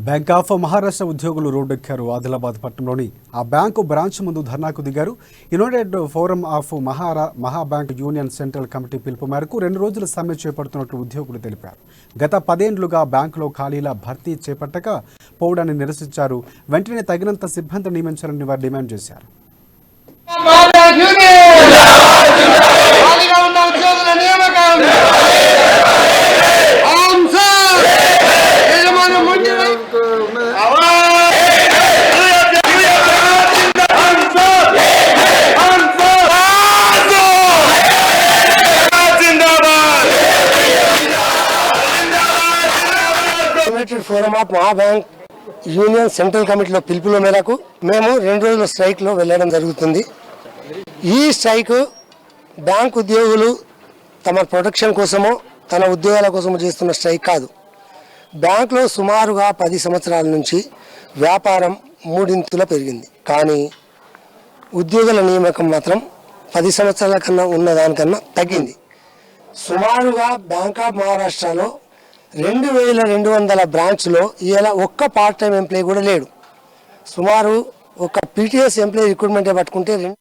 Bank of Maharashtra ఉద్యోగులు రోడ్డెక్కారు. ఆదిలాబాద్ పట్టణంలోని ఆ బ్యాంకు బ్రాంచ్ ముందు ధర్నాకు దిగారు. United forum of Mahabank union central committee పిలుపు మేరకు 2 రోజుల సమ్మె చేపడుతున్నట్లు ఉద్యోగులు తెలిపారు. గత 10 ఏళ్లుగా బ్యాంకులో ఖాళీల భర్తీ చేపట్టక పోవడాన్ని నిరసించారు. వెంటనే తగినంత సిబ్బంది నియమించాలని వారు డిమాండ్ చేశారు. United forum of Mahabank union central కమిటీలో పిలుపుల మేరకు మేము 2 రోజుల స్ట్రైక్లో వెళ్ళడం జరుగుతుంది. ఈ స్ట్రైక్ బ్యాంక్ ఉద్యోగులు తమ ప్రొటెక్షన్ కోసమో తన ఉద్యోగాల కోసమో చేస్తున్న స్ట్రైక్ కాదు. బ్యాంకులో సుమారుగా 10 సంవత్సరాల నుంచి వ్యాపారం 3 పెరిగింది. కానీ ఉద్యోగుల నియామకం మాత్రం 10 సంవత్సరాల కన్నా ఉన్నదానికన్నా తగ్గింది. సుమారుగా బ్యాంక్ ఆఫ్ మహారాష్ట్రలో 2200 బ్రాంచ్లో ఇలా ఒక్క పార్ట్ టైం ఎంప్లాయీ కూడా లేడు. సుమారు ఒక పీటీఎస్ ఎంప్లాయీ రిక్రూట్మెంటే పట్టుకుంటే